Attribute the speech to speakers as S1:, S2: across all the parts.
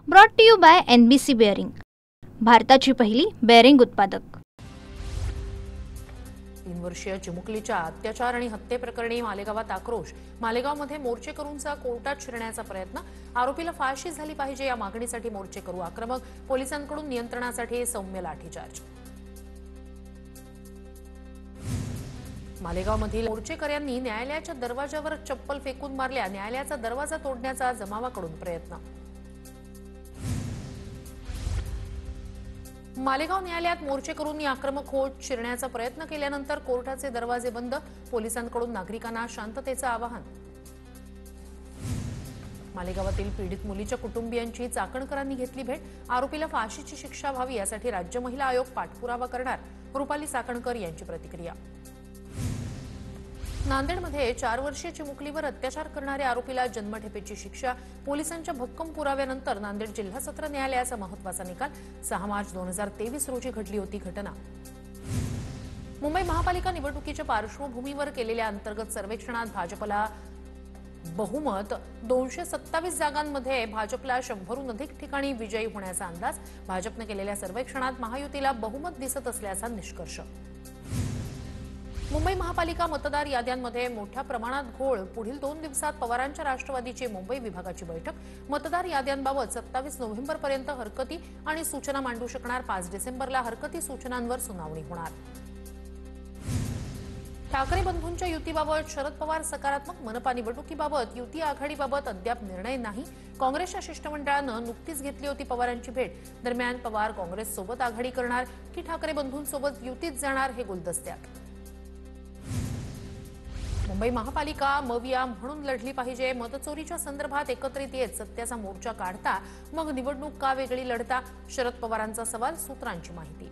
S1: Brought to you by NBC bearing, भारताची पहिली bearing उत्पादक।
S2: 3 वर्षीय चिमुकलीच्या अत्याचार आणि हत्येप्रकरणी मालेगावात आक्रोश। मालेगावमध्ये मोर्चेकरूंचा कोर्टात शिरण्याचा प्रयत्न। आरोपीला फाशी झाली पाहिजे या मागणीसाठी मोर्चेकरू आक्रमक। पोलिसांकडून नियंत्रणासाठी सौम्य लाठीचार्ज। मालेगावमधील मोर्चेकऱ्यांनी न्यायालयाच्या दरवाजावर चप्पल फेकून मारल्या। न्यायालयाचा दरवाजा तोडण्याचा जमावाकडून प्रयत्न। मालेगाव न्यायालयात मोर्चेकरूंनी आक्रमक होत शिरण्याचा प्रयत्न केल्यानंतर कोर्टाचे दरवाजे बंद। पोलिसांकडून नागरिकांना शांततेचं आवाहन। मालेगावातील पीडित मुलीच्या कुटुंबियांची चाकणकरांनी घेतली भेट। आरोपीला फाशीची शिक्षा व्हावी यासाठी राज्य महिला आयोग पाठपुरावा करणार। रुपाली चाकणकर यांची प्रतिक्रिया। नांदेडमध्ये 4 वर्षीय चिमुकलीवर अत्याचार करणाऱ्या आरोपीला जन्मठेपेची शिक्षा। पोलिसांच्या भक्कम पुराव्यानंतर नांदेड जिल्हा सत्र न्यायालयाचा महत्त्वाचा निकाल। 6 मार्च 2023 रोजी घडली होती घटना। मुंबई महापालिका निवडणुकीच्या पार्श्वभूमीवर केलेल्या अंतर्गत सर्वेक्षणात भाजपला बहुमत। 227 जागांमध्ये भाजपला 100हून अधिक ठिकाणी विजयी होण्याचा अंदाज। भाजपने केलेल्या सर्वेक्षणात महायुतीला बहुमत दिसत असल्याचा निष्कर्ष। मुंबई महापालिका मतदार याद्यांमध्ये मोठ्या प्रमाणात घोळ। पुढील 2 दिवसात पवारांच्या राष्ट्रवादीची मुंबई विभागाची बैठक। मतदार याद्यांबाबत 27 नोव्हेंबरपर्यंत हरकती आणि सूचना मांडू शकणार। 5 डिसेंबरला हरकती सूचनांवर सुनावणी होणार। ठाकरे बंधूंच्या युतीबाबत शरद पवार सकारात्मक। मनपा निवडणुकीबाबत युती आघाडीबाबत अद्याप निर्णय नाही। काँग्रेसच्या शिष्टमंडळानं नुकतीच घेतली होती पवारांची भेट। दरम्यान पवार काँग्रेससोबत आघाडी करणार की ठाकरे बंधूंसोबत युतीत जाणार हे गुलदस्त्यात। मुंबई महापालिका मविया म्हणून लढली पाहिजे। मतचोरीच्या संदर्भात एकत्रित येत सत्याचा मोर्चा काढता मग निवडणूक का वेगळी लढता? शरद पवारांचा सवाल, सूत्रांची माहिती।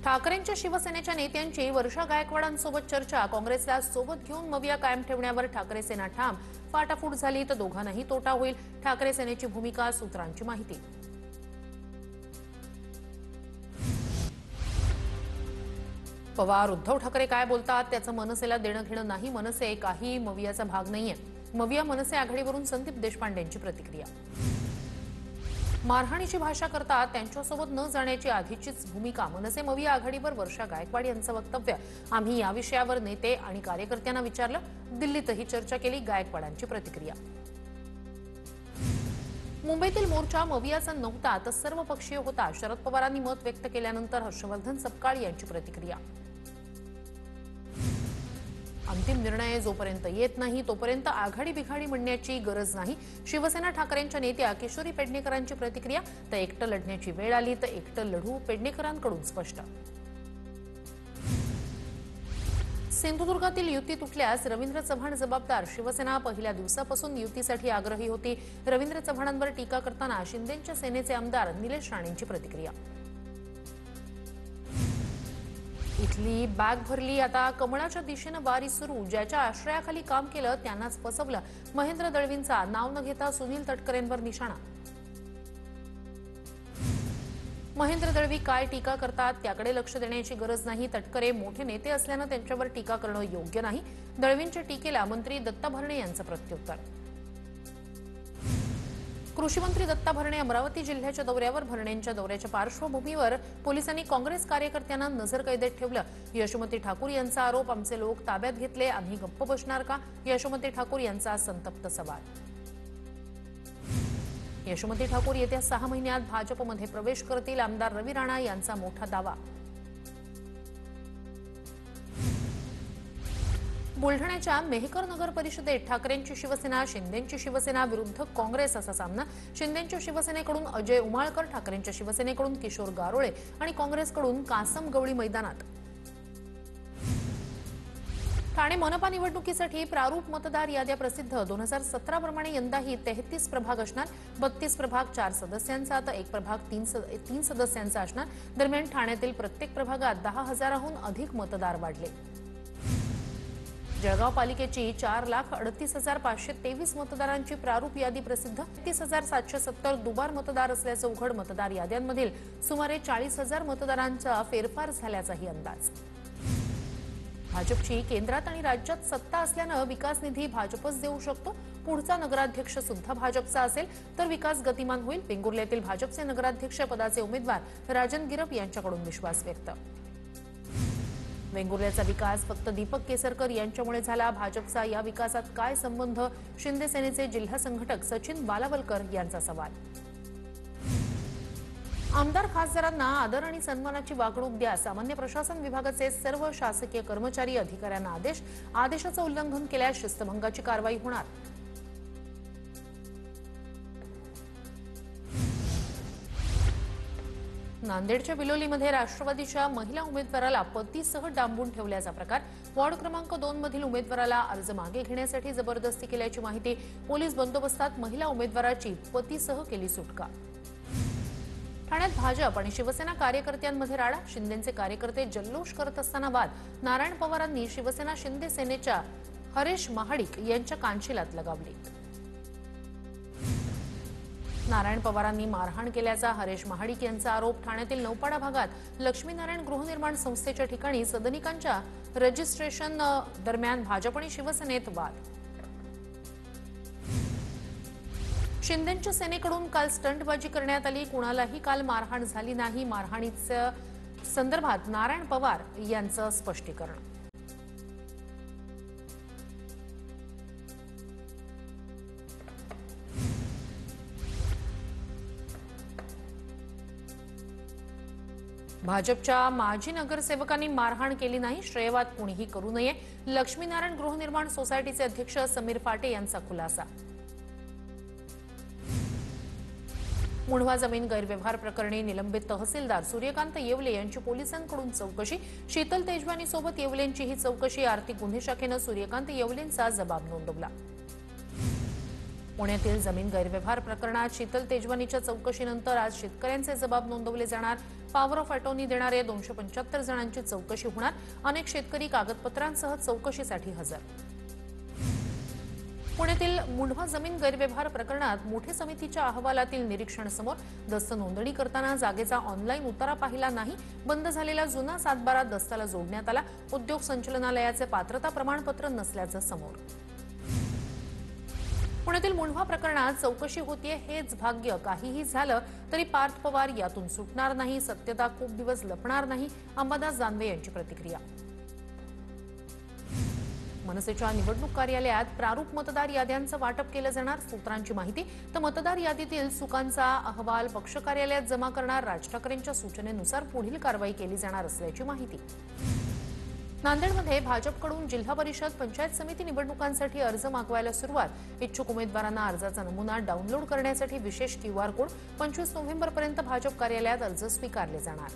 S2: ठाकरेंच्या शिवसेनेच्या नेत्यांची वर्षा गायकवाडांसोबत चर्चा। काँग्रेसला सोबत घेऊन मविया कायम ठेवण्यावर ठाकरे सेना ठाम। फाटाफूट झाली तर दोघांनाही तोटा होईल, ठाकरे सेनेची भूमिका, सूत्रांची माहिती। पवार उद्धव ठाकरे काय बोलतात त्याचं मनसेला देणं घेणं नाही। मनसे काही मवियाचा भाग नाहीये। मविया मनसे आघाडीवरून संदीप देशपांडेंची प्रतिक्रिया। मारहाणीची भाषा करतात त्यांच्यासोबत न जाण्याची आधीचीच भूमिका। मनसे मविया आघाडीवर वर्षा गायकवाड यांचं वक्तव्य। आम्ही या विषयावर नेते आणि कार्यकर्त्यांना विचारलं, दिल्लीतही चर्चा केली, गायकवाडांची प्रतिक्रिया। मुंबईतील मोर्चा मवियाचा नव्हता तर सर्वपक्षीय होता। शरद पवारांनी मत व्यक्त केल्यानंतर हर्षवर्धन सपकाळ यांची प्रतिक्रिया। अंतिम निर्णय जोपर्यंत येत नाही तोपर्यंत आघाडी बिघाडी म्हणण्याची गरज नाही। शिवसेना ठाकरेंच्या नेत्या किशोरी पेडणेकरांची प्रतिक्रिया। तर एकटं लढण्याची वेळ आली तर एकटं लढू, पेडणेकरांकडून स्पष्ट। सिंधुदुर्गातील युती तुटल्यास रवींद्र चव्हाण जबाबदार। शिवसेना पहिल्या दिवसापासून युतीसाठी आग्रही होती। रवींद्र चव्हाणांवर टीका करताना शिंदेच्या सेनेचे आमदार निलेश राणेंची प्रतिक्रिया। इथली बॅग भरली, आता कमळाच्या दिशेनं वारी सुरू। ज्याच्या आश्रयाखाली काम केलं त्यांनाच फसवलं। महेंद्र दळवींचा नाव न घेता सुनील तटकरेंवर निशाणा। महेंद्र दळवी काय टीका करतात त्याकडे लक्ष देण्याची गरज नाही। तटकरे मोठे नेते असल्यानं त्यांच्यावर टीका करणं योग्य नाही। दळवींच्या टीकेला मंत्री दत्ता भरणे यांचं प्रत्युत्तर। कृषी मंत्री दत्ता भरणे अमरावती जिल्ह्याच्या दौऱ्यावर। भरणेंच्या दौऱ्याच्या पार्श्वभूमीवर पोलिसांनी काँग्रेस कार्यकर्त्यांना नजरकैदेत ठेवलं। यशोमती ठाकूर यांचा आरोप, आमचे लोक ताब्यात घेतले, आम्ही गप्प बसणार का? यशोमती ठाकूर यांचा संतप्त सवाल। यशोमती ठाकूर येत्या 6 महिन्यात भाजपमध्ये प्रवेश करतील, आमदार रवी राणा यांचा मोठा दावा। बुलढाण्याच्या मेहकर नगर परिषदेत ठाकरेंची शिवसेना, शिंदेंची शिवसेना विरुद्ध काँग्रेस असा सामना। शिंदेंच्या शिवसेनेकडून अजय उमाळकर, ठाकरेंच्या शिवसेनेकडून किशोर गारोळे आणि काँग्रेसकडून कासम गवळी मैदानात। ठाणे मनपा निवडणुकीसाठी प्रारूप मतदार याद्या प्रसिद्ध। 2017 प्रमाणे यंदाही 33 प्रभाग असणार। 32 प्रभाग 4 सदस्यांचा तर 1 प्रभाग 3 सदस्यांचा असणार। दरम्यान ठाण्यातील प्रत्येक प्रभागात 10,000हून अधिक मतदार वाढले। जळगाव पालिकेची 4,38,523 मतदारांची प्रारूप यादी प्रसिद्ध। 33,770 दुबार मतदार असल्याचं उघड। मतदार याद्यांमधील सुमारे 40,000 मतदारांचा फेरफार झाल्याचाही अंदाज। भाजपची केंद्रात आणि राज्यात सत्ता असल्यानं विकास निधी भाजपच देऊ शकतो। पुढचा नगराध्यक्ष सुद्धा भाजपचा असेल तर विकास गतिमान होईल. वेंगुर्ल्यातील भाजपचे नगराध्यक्ष पदाचे उमेदवार राजन गिरप यांच्याकडून विश्वास व्यक्त. वेंगुर्ल्याचा विकास फक्त दीपक केसरकर यांच्यामुळे झाला. भाजपचा या विकासात काय संबंध? शिंदे सेनेचे जिल्हा संघटक सचिन बालावलकर यांचा सवाल. आमदार खासदारांना आदर आणि सन्मानाची वागणूक द्या. सामान्य प्रशासन विभागाचे सर्व शासकीय कर्मचारी अधिकाऱ्यांना आदेश. आदेशाचं उल्लंघन केल्यास शिस्तभंगाची कारवाई होणार. नांदेडच्या बिलोलीमध्ये राष्ट्रवादीच्या महिला उमेदवाराला पतीसह डांबून ठेवल्याचा प्रकार. वॉर्ड क्रमांक 2 मधील उमेदवाराला अर्ज मागे घेण्यासाठी जबरदस्ती केल्याची माहिती. पोलीस बंदोबस्तात महिला उमेदवाराची पतीसह केली सुटका. ठाण्यात भाजप आणि शिवसेना कार्यकर्त्यांमध्ये राडा. शिंदेचे कार्यकर्ते जल्लोष करत असताना वाद. नारायण पवारांनी शिवसेना शिंदे सेनेच्या हरेश महाडिक यांच्या कानशिलात लगावली. नारायण पवारांनी मारहाण केल्याचा हरेश महाडिक यांचा आरोप. ठाण्यातील नौपाडा भागात लक्ष्मीनारायण गृहनिर्माण संस्थेच्या ठिकाणी सदनिकांच्या रजिस्ट्रेशन दरम्यान भाजप आणि शिवसेनेत वाद. शिंदेच्या सेनेकडून काल स्टंटबाजी करण्यात आली. कुणालाही काल मारहाण झाली नाही. मारहाणीच्या संदर्भात नारायण पवार यांचं स्पष्टीकरण. भाजपच्या माजी नगरसेवकांनी मारहाण केली नाही. श्रेयवाद कुणीही करू नये. लक्ष्मीनारायण गृहनिर्माण सोसायटीचे अध्यक्ष समीर फाटे यांचा खुलासा. मुंढवा जमीन गैरव्यवहार प्रकरणी निलंबित तहसीलदार सूर्यकांत येवले यांची पोलिसांकडून चौकशी. शीतल तेजवानीसोबत येवलेंचीही चौकशी. आर्थिक गुन्हे शाखेनं सूर्यकांत येवलेंचा जबाब नोंदवला. पुण्यातील जमीन गैरव्यवहार प्रकरणात शीतल तेजवानीच्या चौकशीनंतर आज शेतकऱ्यांचे जबाब नोंदवले जाणार. पॉवर ऑफ अटॉर्नी देणाऱ्या 275 जणांची चौकशी होणार. अनेक शेतकरी कागदपत्रांसह चौकशीसाठी हजर. पुण्यातील मुंढवा जमीन गैरव्यवहार प्रकरणात मोठे समितीच्या अहवालातील निरीक्षण समोर. दस्त नोंदणी करताना जागेचा ऑनलाईन उतारा पाहिला नाही. बंद झालेला जुना 7/12 दस्ताला जोडण्यात आला. उद्योग संचालनालयाचे पात्रता प्रमाणपत्र नसल्याचं समोर. पुण्यातील मुंढवा प्रकरणात चौकशी होतीये हेच भाग्य. काहीही झालं तरी पार्थ पवार यातून सुटणार नाही. सत्यता खूप दिवस लपणार नाही. अंबादास दानवे यांची प्रतिक्रिया. मनसेच्या निवडणूक कार्यालयात प्रारूप मतदार याद्यांचं वाटप केलं जाणार. सूत्रांची माहिती. तर मतदार यादीतील चुकांचा अहवाल पक्ष कार्यालयात जमा करणार. राज ठाकरेंच्या सूचनेनुसार पुढील कारवाई केली जाणार असल्याची माहिती. नांदेडमध्ये भाजपकडून जिल्हा परिषद पंचायत समिती निवडणुकांसाठी अर्ज मागवायला सुरुवात. इच्छुक उमेदवारांना अर्जाचा नमुना डाऊनलोड करण्यासाठी विशेष QR कोड. 25 नोव्हेंबरपर्यंत भाजप कार्यालयात अर्ज स्वीकारले जाणार.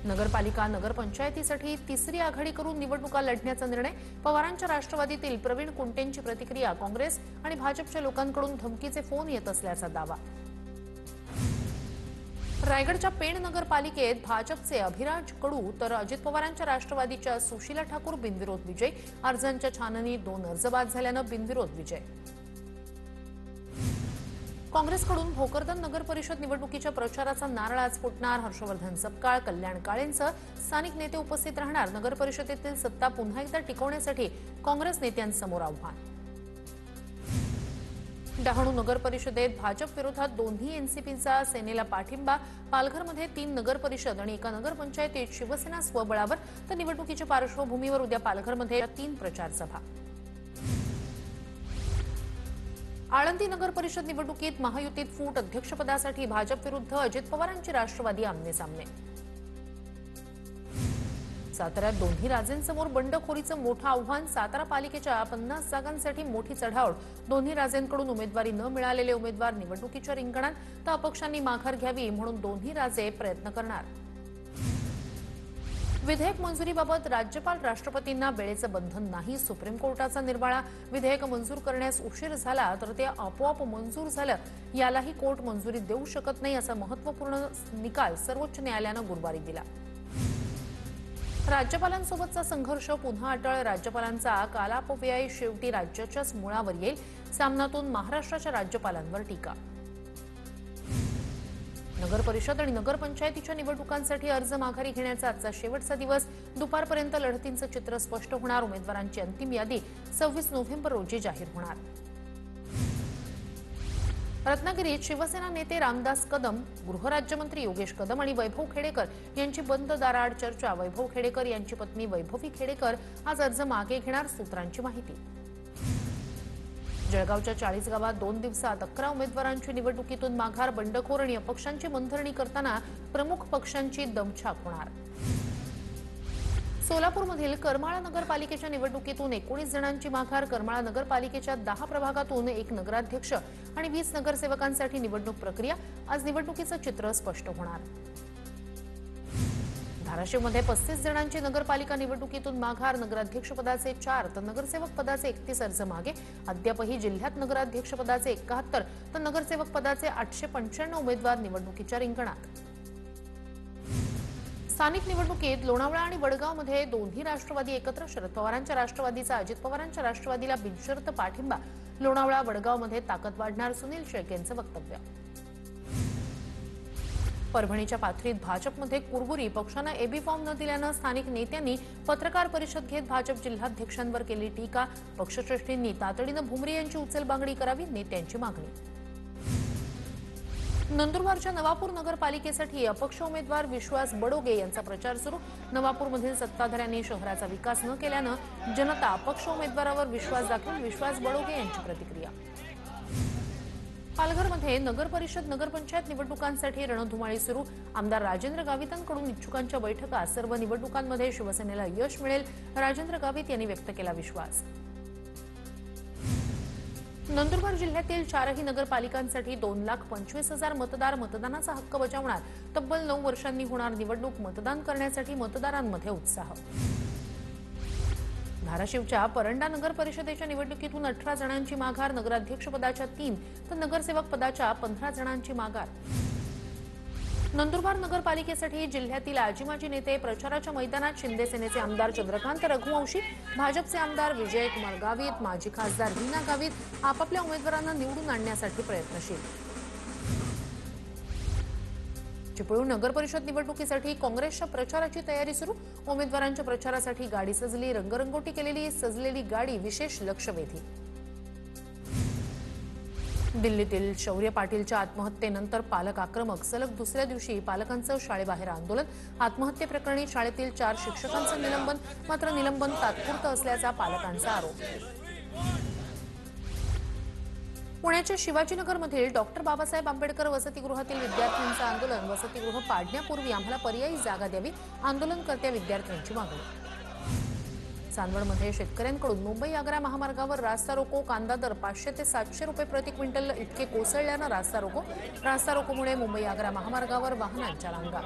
S2: नगरपालिका नगरपंचायतीसाठी तिसरी आघाडी करून निवडणुका लढण्याचा निर्णय. पवारांच्या राष्ट्रवादीतील प्रवीण कुंटेंची प्रतिक्रिया. काँग्रेस आणि भाजपच्या लोकांकडून धमकीचे फोन येत असल्याचा दावा. रायगडच्या पेण नगरपालिकेत भाजपचे अभिराज कडू तर अजित पवारांच्या राष्ट्रवादीच्या सुशीला ठाकूर बिनविरोध विजय. अर्जांच्या छाननीत 2 अर्ज बाद झाल्यानं बिनविरोध विजय. काँग्रेसकडून भोकरदन नगर परिषद निवडणुकीच्या प्रचाराचा नारळ आज फुटणार. हर्षवर्धन सपकाळ, कल्याण काळेंसह स्थानिक नेते उपस्थित राहणार. नगर परिषदेतील सत्ता पुन्हा एकदा टिकवण्यासाठी काँग्रेस नेत्यांसमोर आव्हान. डहाणू नगर परिषदेत भाजप विरोधात दोन्ही एनसीपीचा सेनेला पाठिंबा. पालघरमध्ये 3 नगर परिषद आणि 1 नगरपंचायतीत शिवसेना स्वबळावर. तर निवडणुकीच्या पार्श्वभूमीवर उद्या पालघरमध्ये 3 प्रचार सभा. आळंदी नगर परिषद निवडणुकीत महायुतीत फूट. अध्यक्षपदासाठी भाजप विरुद्ध अजित पवारांची राष्ट्रवादी आमने-सामने. साताऱ्यात दोन्ही राजेंसमोर बंडखोरीचं मोठं आव्हान. सातारा पालिकेच्या 50 जागांसाठी मोठी चढाओढ. दोन्ही राजेंकडून उमेदवारी न मिळालेले उमेदवार निवडणुकीच्या रिंगणात. तर अपक्षांनी माघार घ्यावी म्हणून दोन्ही राजे प्रयत्न करणार. विधेयक मंजुरीबाबत राज्यपाल राष्ट्रपतींना वेळेचं बंधन नाही. सुप्रीम कोर्टाचा निर्वाळा. विधेयक मंजूर करण्यास उशीर झाला तर ते आपोआप मंजूर झालं यालाही कोर्ट मंजुरी देऊ शकत नाही असा महत्त्वपूर्ण निकाल सर्वोच्च न्यायालयानं गुरुवारी दिला. राज्यपालांसोबतचा संघर्ष पुन्हा अटळ. राज्यपालांचा कालापव्यय शेवटी राज्याच्याच मुळावर येईल. सामनातून महाराष्ट्राच्या राज्यपालांवर टीका. नगर परिषद आणि नगरपंचायतीच्या निवडणुकांसाठी अर्ज माघारी घेण्याचा आजचा शेवटचा दिवस. दुपारपर्यंत लढतींचं चित्र स्पष्ट होणार. उमेदवारांची अंतिम यादी 26 नोव्हेंबर रोजी जाहीर होणार. रत्नागिरीत शिवसेना नेते रामदास कदम, गृहराज्यमंत्री योगेश कदम आणि वैभव खेडेकर यांची बंद दाराआड चर्चा. वैभव खेडेकर यांची पत्नी वैभवी खेडेकर आज अर्ज मागे घेणार, सूत्रांची माहिती. जळगावच्या 40 गावात 2 दिवसात 11 उमेदवारांची निवडणुकीतून माघार. बंडखोर आणि अपक्षांची मंथरणी करताना प्रमुख पक्षांची दमछाक होणार. सोलापूरमधील करमाळा नगरपालिकेच्या निवडणुकीतून 19 जणांची माघार. करमाळा नगरपालिकेच्या 10 प्रभागातून 1 नगराध्यक्ष आणि 20 नगरसेवकांसाठी निवडणूक प्रक्रिया. आज निवडणुकीचं चित्र स्पष्ट होणार. धाराशिवमध्ये 35 जणांची नगरपालिका निवडणुकीतून माघार. नगराध्यक्षपदाचे 4 तर नगरसेवक पदाचे 31 अर्ज मागे. अद्यापही जिल्ह्यात नगराध्यक्षपदाचे 71 तर नगरसेवक पदाचे 895 उमेदवार निवडणुकीच्या रिंगणात. स्थानिक निवडणुकीत लोणावळा आणि वडगावमध्ये दोन्ही राष्ट्रवादी एकत्र. शरद पवारांच्या राष्ट्रवादीचा अजित पवारांच्या राष्ट्रवादीला बिनशर्त पाठिंबा. लोणावळा वडगावमध्ये ताकद वाढणार, सुनील शेळकेंचं वक्तव्य. परभणीच्या पाथरीत भाजपमध्ये कुरबुरी. पक्षानं एबी फॉर्म न दिल्यानं स्थानिक नेत्यांनी पत्रकार परिषद घेत भाजप जिल्हाध्यक्षांवर केली टीका. पक्षश्रेष्ठींनी तातडीनं भुमरे यांची उचलबांगडी करावी, नेत्यांची मागणी. नंदुरबारच्या नवापूर नगरपालिकेसाठी अपक्ष उमेदवार विश्वास बडोगे यांचा प्रचार सुरू. नवापूरमधील सत्ताधाऱ्यांनी शहराचा विकास न केल्यानं जनता अपक्ष उमेदवारावर विश्वास दाखवेल. विश्वास बडोगे यांची प्रतिक्रिया. पालघरमध्ये नगर परिषद नगरपंचायत निवडणुकांसाठी रणधुमाळी सुरू. आमदार राजेंद्र गावितांकडून इच्छुकांच्या बैठका. सर्व निवडणुकांमध्ये शिवसेनेला यश मिळेल, राजेंद्र गावित यांनी व्यक्त केला विश्वास. नंदुरबार जिल्ह्यातील 4ही नगरपालिकांसाठी 2,25,000 मतदार मतदानाचा हक्क बजावणार. तब्बल 9 वर्षांनी होणार निवडणूक. मतदान करण्यासाठी मतदारांमध्ये उत्साह. धाराशिवच्या परंडा नगर परिषदेच्या निवडणुकीतून 18 जणांची माघार. नगराध्यक्षपदाच्या 3 तर नगरसेवक पदाच्या 15 जणांची माघार. नंदुरबार नगरपालिकेसाठी जिल्ह्यातील आजी-माजी नेते प्रचाराच्या मैदानात. शिंदे सेनेचे आमदार चंद्रकांत रघुवंशी, भाजपचे आमदार विजयकुमार गावित, माजी खासदार रीना गावित आपापल्या उमेदवारांना निवडून आणण्यासाठी प्रयत्नशील. चिपळूण नगर परिषद निवडणुकीसाठी काँग्रेसच्या प्रचाराची तयारी सुरू. उमेदवारांच्या प्रचारासाठी गाडी सजली. रंगरंगोटी केलेली सजलेली गाडी विशेष लक्षवेधी. दिल्लीतील शौर्य पाटीलच्या आत्महत्येनंतर पालक आक्रमक. सलग दुसऱ्या दिवशी पालकांचं शाळेबाहेर आंदोलन. आत्महत्येप्रकरणी शाळेतील 4 शिक्षकांचं निलंबन. मात्र निलंबन तात्पुरतं असल्याचा पालकांचा आरोप. पुण्याच्या शिवाजीनगरमधील डॉक्टर बाबासाहेब आंबेडकर वसतिगृहातील विद्यार्थ्यांचं आंदोलन. वसतिगृह पाडण्यापूर्वी आम्हाला पर्यायी जागा द्यावी, आंदोलनकर्त्या विद्यार्थ्यांची मागणी. चांदवडमध्ये शेतकऱ्यांकडून मुंबई-आग्रा महामार्गावर रास्ता रोको. कांदा दर 500 ते 700 रुपये प्रति क्विंटल इतके कोसळल्यानं रास्ता रोको. रास्ता रोकोमुळे मुंबई-आग्रा महामार्गावर वाहनांच्या रांगा.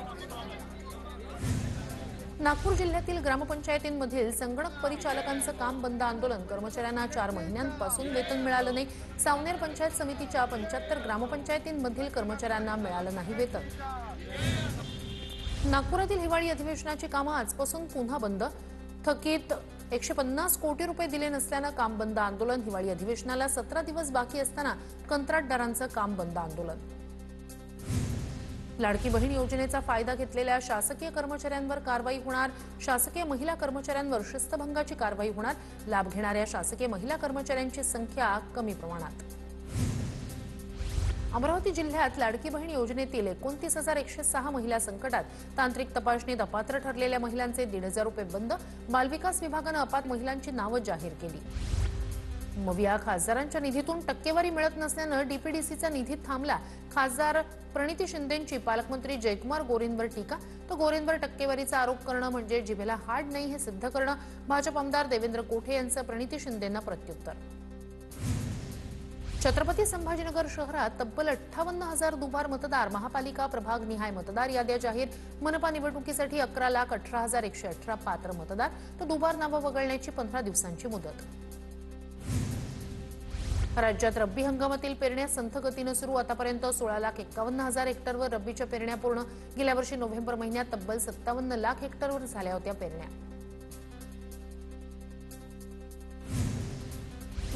S2: नागपूर जिल्ह्यातील ग्रामपंचायतींमधील संगणक परिचालकांचं काम बंद. आंदोलन. कर्मचाऱ्यांना 4 महिन्यांपासून वेतन मिळालं नाही. सावनेर पंचायत समितीच्या 75 ग्रामपंचायतींमधील कर्मचाऱ्यांना मिळालं नाही वेतन. नागपुरातील हिवाळी अधिवेशनाची कामं आजपासून पुन्हा बंद. थकीत 150 कोटी रुपये दिले नसल्यानं काम बंद. आंदोलन. हिवाळी अधिवेशनाला 17 दिवस बाकी असताना कंत्राटदारांचं काम बंद. आंदोलन. लाडकी बहीण योजनेचा फायदा घेतलेल्या शासकीय कर्मचाऱ्यांवर कारवाई होणार. शासकीय महिला कर्मचाऱ्यांवर शिस्तभंगाची कारवाई होणार. लाभ घेणाऱ्या शासकीय महिला कर्मचाऱ्यांची संख्या कमी प्रमाणात. अमरावती जिल्ह्यात लाडकी बहीण योजनेतील 29,106 महिला संकटात. तांत्रिक तपासणीत अपात्र ठरलेल्या महिलांचे 1,500 रुपये बंद. बालविकास विभागानं अपात्र महिलांची नावं जाहीर केली. मविया खासदारांच्या निधीतून टक्केवारी मिळत नसल्यानं डीपीडीसीचा निधी थांबला. खासदार प्रणिती शिंदेंची पालकमंत्री जयकुमार गोरेंवर टीका. तर गोरेंवर टक्केवारीचा आरोप करणं म्हणजे जिभेला हाड नाही हे सिद्ध करणं. भाजप आमदार देवेंद्र कोठे यांचं प्रणिती शिंदेंना प्रत्युत्तर. छत्रपती संभाजीनगर शहरात तब्बल 58,000 दुबार मतदार. महापालिका प्रभाग निहाय मतदार याद्या जाहीर. मनपा निवडणुकीसाठी 11,18,118 पात्र मतदार. तर दुबार नावं वगळण्याची 15 दिवसांची मुदत. राज्यात रब्बी हंगामातील पेरण्या संथ गतीनं सुरू. आतापर्यंत 16,51,000 हेक्टरवर रब्बीच्या पेरण्या पूर्ण. गेल्या वर्षी नोव्हेंबर महिन्यात तब्बल 57 लाख हेक्टरवर झाल्या होत्या पेरण्या.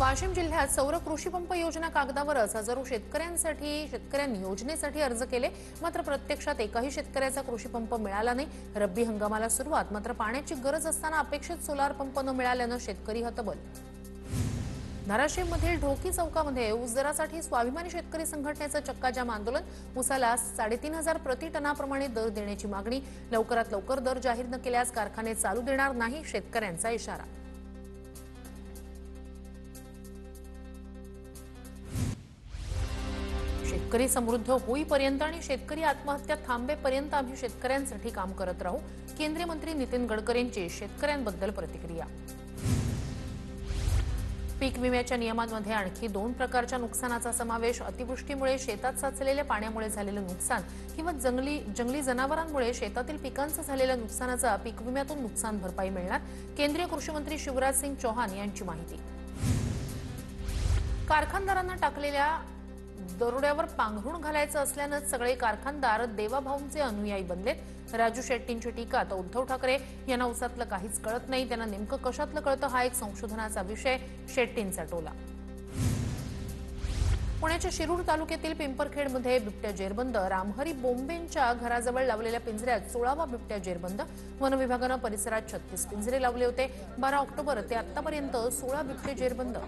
S2: वाशिम जिल्ह्यात सौर कृषी पंप योजना कागदावरच हजारो शेतकऱ्यांनी योजनेसाठी अर्ज केले, मात्र प्रत्यक्षात एकाही शेतकऱ्याचा कृषी पंप मिळाला नाही। रब्बी हंगामाला सुरुवात, मात्र पाण्याची गरज असताना अपेक्षित सोलार पंप न मिळाल्यानं शेतकरी हतबल। धाराशिवमधील ढोकी चौकामध्ये ऊस दरासाठी स्वाभिमानी शेतकरी संघटनेचं चक्काजाम आंदोलन। ऊसाला 3,500 प्रति टनाप्रमाणे दर देण्याची मागणी। लवकरात लवकर दर जाहीर न केल्यास कारखाने चालू देणार नाही, शेतकऱ्यांचा इशारा। शेतकरी समृद्ध होईपर्यंत आणि शेतकरी आत्महत्या थांबेपर्यंत आम्ही शेतकऱ्यांसाठी काम करत राहू। केंद्रीय मंत्री नितीन गडकरींची शेतकऱ्यांबद्दल प्रतिक्रिया। पीक विम्याच्या नियमांमध्ये आणखी 2 प्रकारच्या नुकसानाचा समावेश। अतिवृष्टीमुळे शेतात साचलेल्या पाण्यामुळे झालेलं नुकसान किंवा जंगली जनावरांमुळे शेतातील पिकांचं झालेल्या नुकसानाचा पीक विम्यातून नुकसान भरपाई मिळणार। केंद्रीय कृषी मंत्री शिवराज सिंग चौहान यांची माहिती। कारखानदारांना टाकलेल्या दरोड्यावर पांघरुण घालायचं असल्यानं सगळे कारखानदार देवाभाऊंचे अनुयायी बनलेत। राजू शेट्टींची टीका। तर उद्धव ठाकरे यांना उसातलं काहीच कळत नाही, त्यांना नेमकं कशातलं कळतं हा एक संशोधनाचा विषय, शेट्टींचा टोला। पुण्याच्या शिरूर तालुक्यातील पिंपरखेडमध्ये बिबट्या जेरबंद। रामहरी बोंबेंच्या घराजवळ लावलेल्या पिंजऱ्यात 16वा बिबट्या जेरबंद। वन विभागानं परिसरात 36 पिंजरे लावले होते। 12 ऑक्टोबर ते आतापर्यंत 16 बिबटे जेरबंद।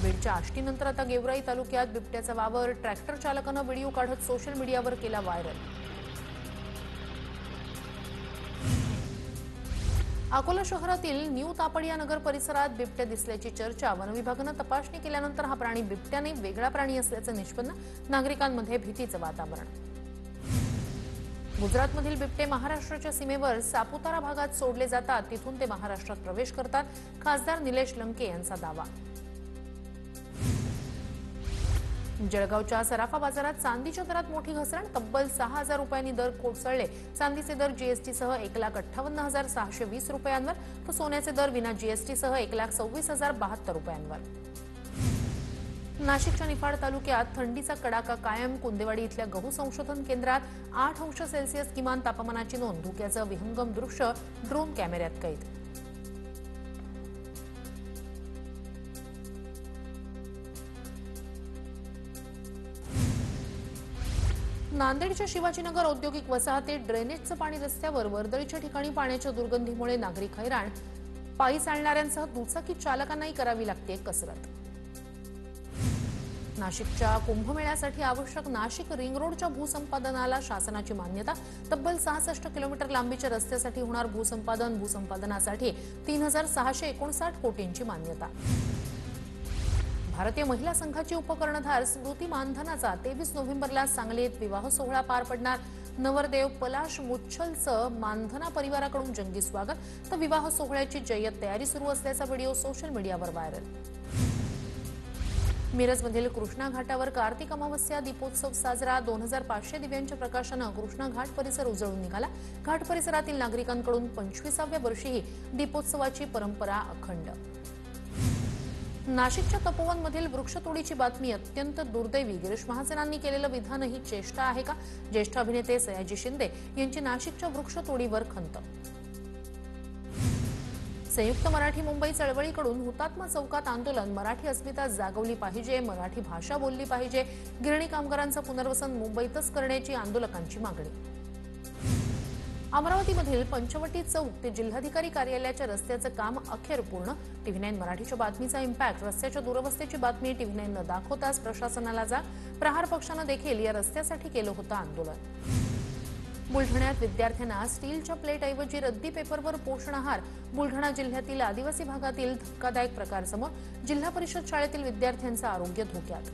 S2: बीडच्या आष्टीनंतर आता गेवराई तालुक्यात बिबट्याचा वावर। ट्रॅक्टर चालकानं व्हिडिओ काढत सोशल मीडियावर केला व्हायरल। अकोला शहरातील न्यू तापडिया नगर परिसरात बिबट्या दिसल्याची चर्चा। वन विभागानं तपासणी केल्यानंतर हा प्राणी बिबट्याने वेगळा प्राणी असल्याचं निष्पन्न। नागरिकांमध्ये भीतीचं वातावरण। गुजरातमधील बिबटे महाराष्ट्राच्या सीमेवर सापुतारा भागात सोडले जातात, तिथून ते महाराष्ट्रात प्रवेश करतात, खासदार निलेश लंके यांचा दावा। जळगावच्या सराफा बाजारात चांदीच्या दरात मोठी घसरण। तब्बल 6,000 रुपयांनी दर कोसळले। चांदीचे दर जीएसटीसह 1,58,620 रुपयांवर, तर सोन्याचे दर विना जीएसटीसह 1,26,072 रुपयांवर। नाशिकच्या निफाड तालुक्यात थंडीचा कडाका कायम। कुंदेवाडी इथल्या गहू संशोधन केंद्रात 8 अंश सेल्सिअस किमान तापमानाची नोंद। धुक्याचं विहंगम दृश्य ड्रोन कॅमेऱ्यात कैद। नांदेडच्या शिवाजीनगर औद्योगिक वसाहतीत ड्रेनेजचं पाणी रस्त्यावर। वर्दळीच्या ठिकाणी पाण्याच्या दुर्गंधीमुळे नागरिक हैराण। पायी चालणाऱ्यांसह दुचाकी चालकांनाही करावी लागते कसरत। नाशिकच्या कुंभमेळ्यासाठी आवश्यक नाशिक रिंग रोडच्या भूसंपादनाला शासनाची मान्यता। तब्बल 66 किलोमीटर लांबीच्या रस्त्यासाठी होणार भूसंपादन। भूसंपादनासाठी 3,659 कोटींची मान्यता। भारतीय महिला संघाची उपकर्णधार स्मृती मानधनाचा 23 नोव्हेंबरला सांगलीत विवाह सोहळा पार पडणार। नवरदेव पलाश मुच्छलचं मानधना परिवाराकडून जंगी स्वागत, तर विवाह सोहळ्याची जय्यत तयारी सुरू असल्याचा व्हिडिओ सोशल मीडियावर व्हायरल। मिरजमधील कृष्णा घाटावर कार्तिक अमावस्या दीपोत्सव साजरा। 2,500 दिव्यांच्या प्रकाशानं कृष्णा घाट परिसर उजळून निघाला। घाट परिसरातील नागरिकांकडून 25व्या वर्षीही दीपोत्सवाची परंपरा अखंड। नाशिकच्या तपोवनमधील वृक्षतोडीची बातमी अत्यंत दुर्दैवी। गिरीश महाजनांनी केलेलं विधान ही चेष्टा आहे का? ज्येष्ठ अभिनेते सयाजी शिंदे यांची नाशिकच्या वृक्षतोडीवर खंत। संयुक्त मराठी मुंबई चळवळीकडून हुतात्मा चौकात आंदोलन। मराठी अस्मिता जागवली पाहिजे, मराठी भाषा बोलली पाहिजे। गिरणी कामगारांचं पुनर्वसन मुंबईतच करण्याची आंदोलकांची मागणी। अमरावतीमधील पंचवटी चौक ते जिल्हाधिकारी कार्यालयाच्या रस्त्याचं काम अखेर पूर्ण। TV9 मराठीच्या बातमीचा इम्पॅक्ट। रस्त्याच्या दुरवस्थेची बातमी TV9 दाखवताच प्रशासनाला जाग। प्रहार पक्षानं देखील या रस्त्यासाठी केलं होतं आंदोलन। बुलढाण्यात विद्यार्थ्यांना स्टीलच्या प्लेटऐवजी रद्दी पेपरवर पोषण आहार। बुलढाणा जिल्ह्यातील आदिवासी भागातील धक्कादायक प्रकार समोर। जिल्हा परिषद शाळेतील विद्यार्थ्यांचं आरोग्य धोक्यात।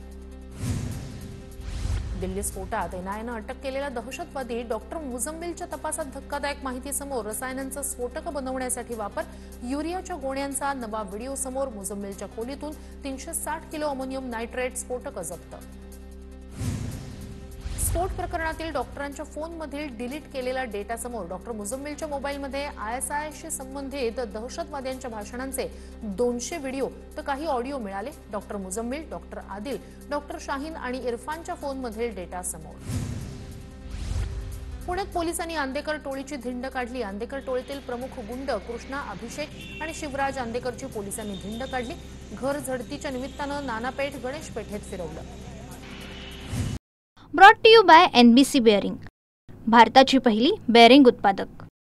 S2: दिल्ली स्फोटात एनआयएनं अटक केलेला दहशतवादी डॉक्टर मुझम्मिलच्या तपासात धक्कादायक माहिती समोर। रसायनांचा स्फोटक बनवण्यासाठी वापर। युरियाच्या गोण्यांचा नवा व्हिडिओ समोर। मुझम्मिलच्या खोलीतून 360 किलो अमोनियम नायट्रेट स्फोटक जप्त। स्फोट प्रकरणातील डॉक्टरांच्या फोनमधील डिलीट केलेला डेटा समोर। डॉक्टर मुझम्मिलच्या मोबाईलमध्ये ISISशी संबंधित दहशतवाद्यांच्या भाषणांचे 200 व्हिडिओ तर काही ऑडिओ मिळाले। Doctor Muzammil, doctor Adil, doctor Shaheen आणि इरफानच्या फोनमधील डेटा समोर। पुण्यात पोलिसांनी आंदेकर टोळीची धिंड काढली। आंदेकर टोळीतील प्रमुख गुंड कृष्णा, अभिषेक आणि शिवराज आंदेकरची पोलिसांनी धिंड काढली। घर झडतीच्या निमित्तानं नानापेठ, गणेश पेठेत फिरवलं।
S1: Brought to you by NBC bearing, भारताची पहिली बेअरिंग उत्पादक।